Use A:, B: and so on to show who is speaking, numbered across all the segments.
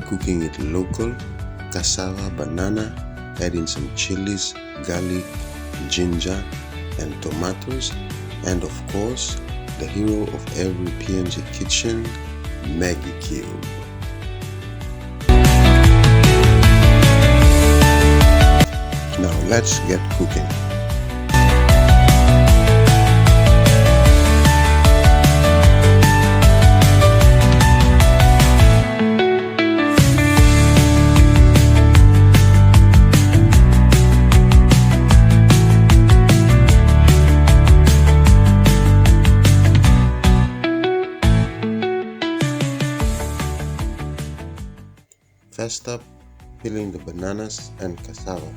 A: cooking it local, cassava, banana, adding some chilies, garlic, ginger and tomatoes, and of course the hero of every PNG kitchen, Maggi cube. Now let's get cooking. First up, peeling the bananas and cassava.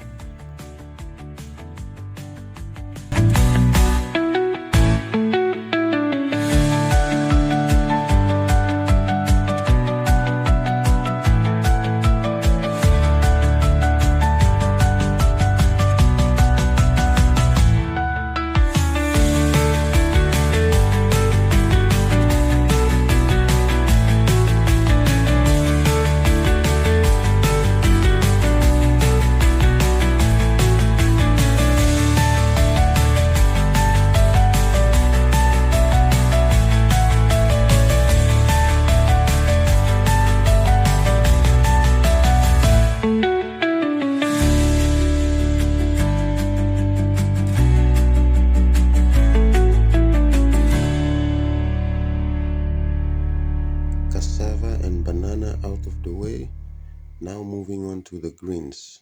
A: Cassava and banana out of the way. Now moving on to the greens.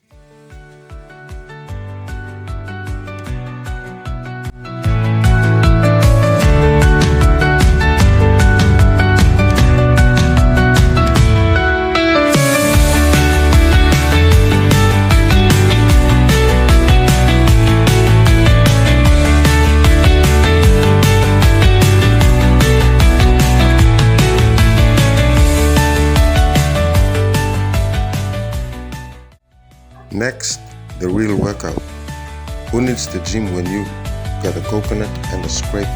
A: Next, the real workout. Who needs the gym when you got a coconut and a scraper?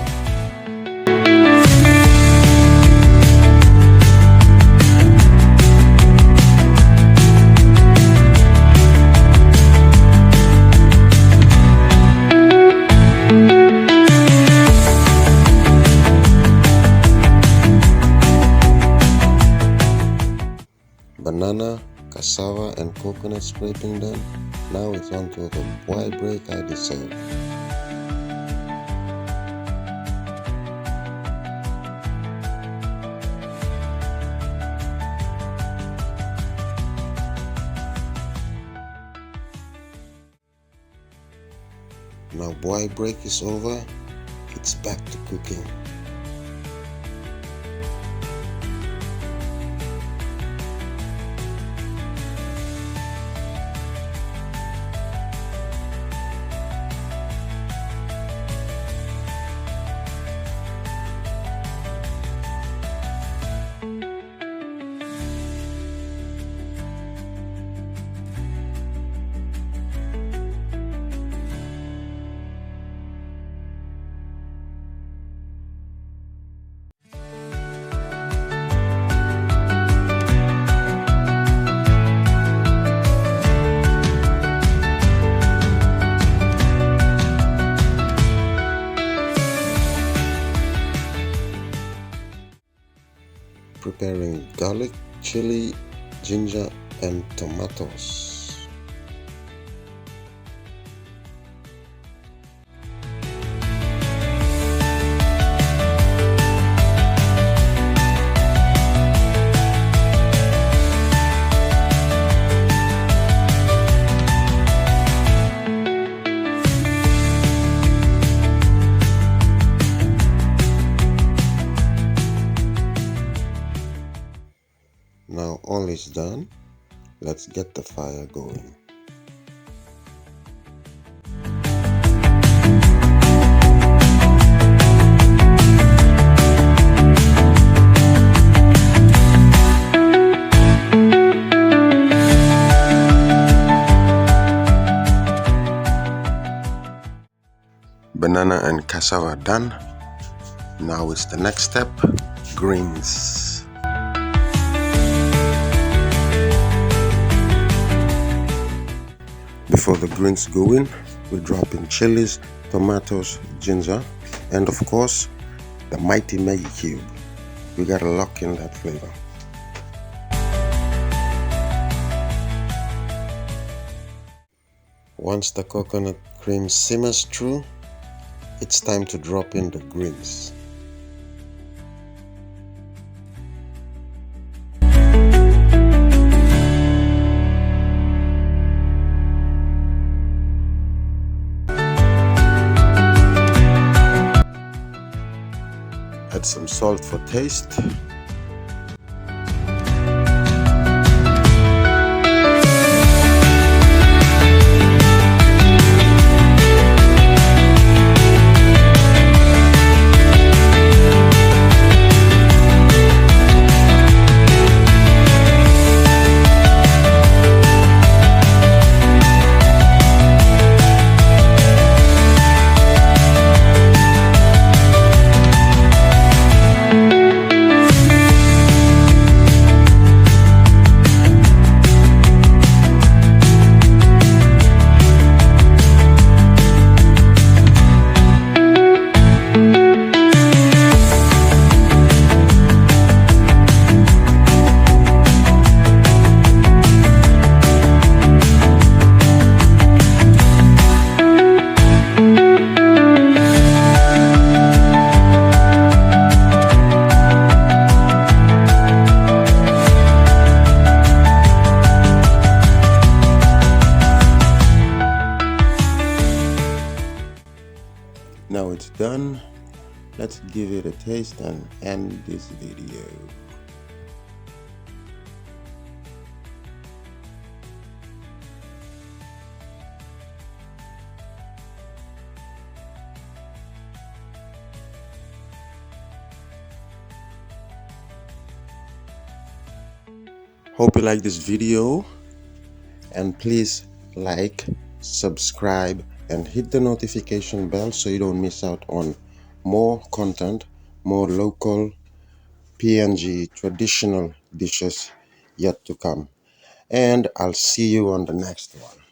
A: Banana, cassava and coconut scraping done. Now it's on to the boy break I deserve. Now boy break is over, it's back to cooking. Preparing garlic, chili, ginger and tomatoes. Now all is done. Let's get the fire going. Banana and cassava done. Now it's the next step, greens. before the greens go in, we drop in chilies, tomatoes, ginger, and of course, the mighty Maggi cube. We gotta lock in that flavor. Once the coconut cream simmers through, it's time to drop in the greens. Add some salt for taste. Now it's done. Let's give it a taste and end this video. Hope you like this video, and please like, subscribe, and hit the notification bell so you don't miss out on more content, more local PNG traditional dishes yet to come. And I'll see you on the next one.